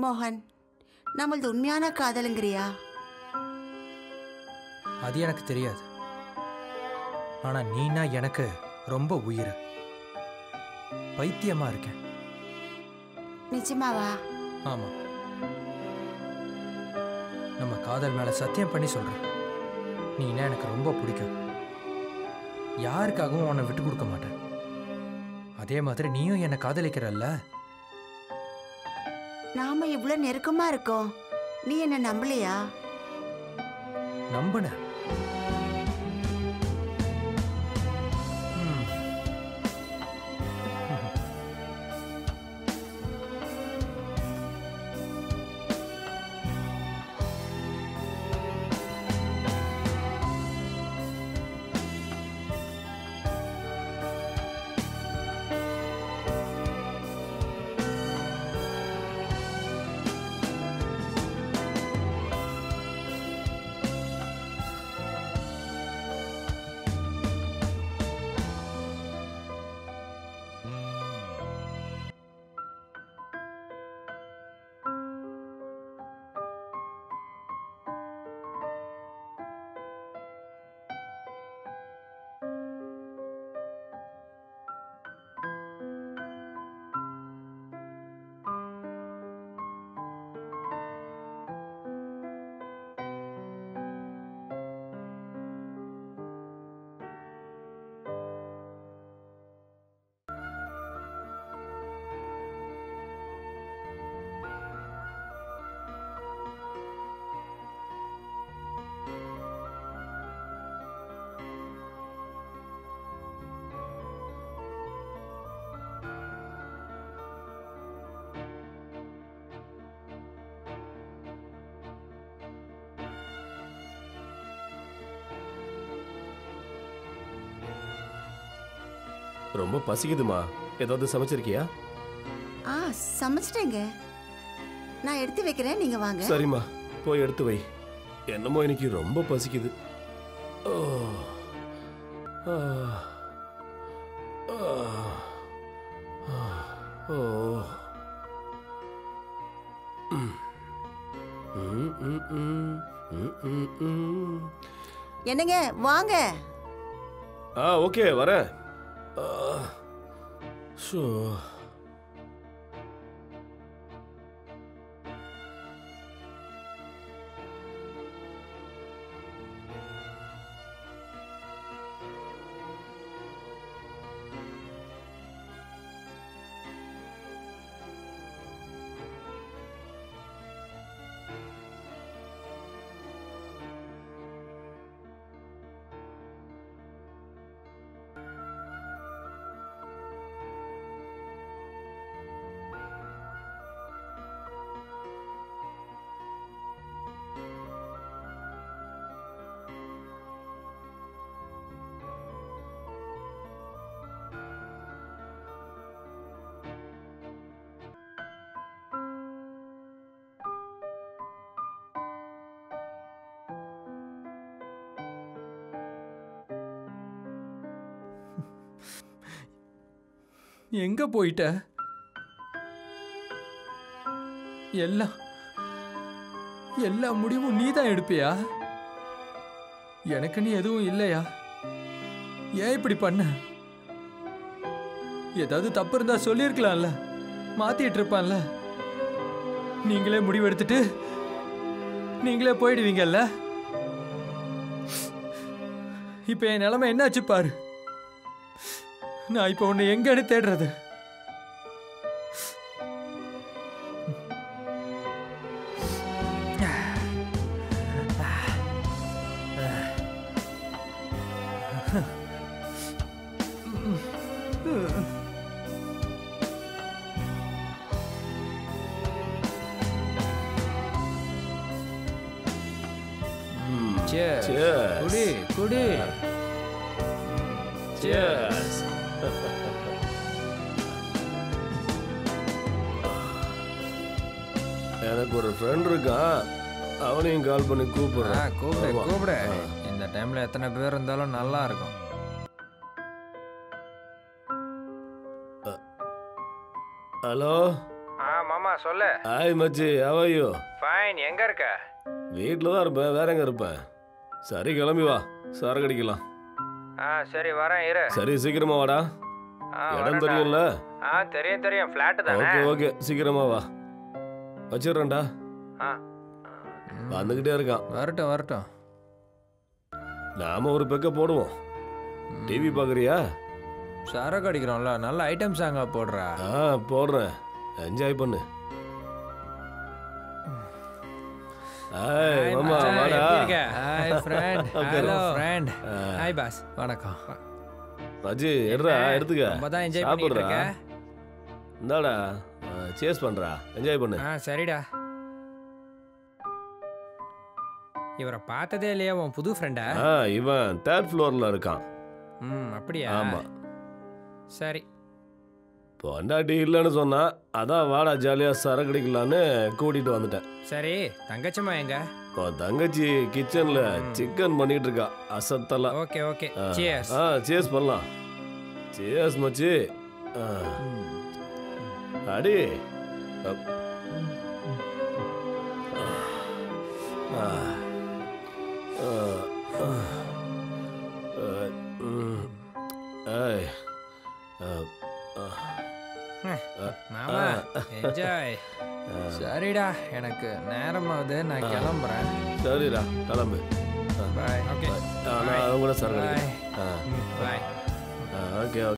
மோகன், நம்மளது உண்மையான காதலுங்கிறியா? அது எனக்கு தெரியாது. ஆனா நீனா எனக்கு ரொம்ப உயிர். பைத்தியமா இருக்கேன். நிஜமாவா? ஆமா. நம்ம காதல் மேல சத்தியம் பண்ணி சொல்றேன். நீனா எனக்கு ரொம்ப பிடிக்கும். யாருக்காகவும் உன்னை விட்டு கொடுக்க மாட்டேன். அதே மாதிரி நீயும் என்னை காதலிக்கிறல்ல? நாம இவ்வளவு நெருக்கமா இருக்கோம், நீ என்ன நம்பலையா? நம்புன. ரொம்ப பசிக்குதுமா, ஏதாவது சமைச்சிருக்கியா? சமைச்சிட்டேங்க, நான் எடுத்து வைக்கிறேன், நீங்க வாங்க. சரிம்மா, போய் எடுத்து வை. என்னமோ எனக்கு ரொம்ப பசிக்குது. என்னங்க வாங்க. ஓகே வரேன். ஷோ எங்க போயிட்ட? எல்லா முடிவும் நீ தான் எடுப்பியா? எனக்கு நீ எதுவும் இல்லையா? ஏன் இப்படி பண்ண? ஏதாவது தப்பு இருந்தா சொல்லியிருக்கலாம்ல, மாத்திட்டு இருப்பான்ல. நீங்களே முடிவெடுத்துட்டு நீங்களே போயிடுவீங்கல்ல. இப்ப என் நிலைமை என்னாச்சு பாரு. நான் இப்ப உன்னை எங்கன்னு தேடுறது? குடி குடி. எனக்கு ஒரு ஃப்ரெண்ட் இருக்கான், அவனையும் கால் பண்ணி கூப்பிடுறேன். கூப்பிடு. இந்த டைம்ல எத்தனை பேர் இருந்தாலும் நல்லா இருக்கும். ஹலோ. மாமா சொல்லு. ஹாய் மச்சி, how are you? ஃபைன். எங்க இருக்க? வீட்டில் தான் இருப்பேன், வேற எங்க இருப்பேன்? சரி கிளம்பி வா, சரக்கு அடிக்கலாம். சரி வரேன் இரு. சரி சீக்கிரமா வாடா. இடம் தெரியும்ல? தெரியும். ஃப்ளாட் தானே. ஓகே ஓகே, சீக்கிரமா வா. வச்சிடுறேன்டா. வந்துகிட்டே இருக்கான். வரட்டும். நாம ஒரு பெக்க போடுவோம். டிவி பாக்குறியா? சரக்கு அடிக்கிறோம்ல, நல்ல ஐட்டம் சாங்கா போடுறா. போடுறேன், என்ஜாய் பண்ணு. ஹாய் மாமா, வாடா. Hi friend. Hello friend. Hi boss. வணக்கம். மச்சி எடுறா, எடுத்துக்க. ரொம்ப தான் என்ஜாய் பண்ணிட்டு இருக்க. இந்தாடா, சேஸ் பண்றா, என்ஜாய் பண்ணு. சரிடா. இவரை பார்த்ததே இல்லையா? உன் புது ஃப்ரெண்டா? இவன் 3rd ஃப்ளோர்ல இருக்கான். அப்படியா? ஆமா. சரி. பொண்டாட்டி இல்லைன்னு சொன்னா, அதான் வாடா ஜாலியா சரக்கு அடிக்கலான்னு கூட்டிட்டு வந்துட்டேன். சரி, தங்கச்சம்மா எங்க? இப்போ தங்கச்சி கிச்சன்ல சிக்கன் பண்ணிட்டு இருக்கா, அசத்தலா. ஓகே. சியர்ஸ். சேஸ் பண்ணலாம். சேஸ் மச்சி. அடி. மாமா என்ஜாய். சரிடா, எனக்கு நேரமாவது, நான் கிளம்புறேன். சரிடா, கிளம்பு. பாய். ஓகே. நான் கூட சரக்கு. பாய். ஓகே.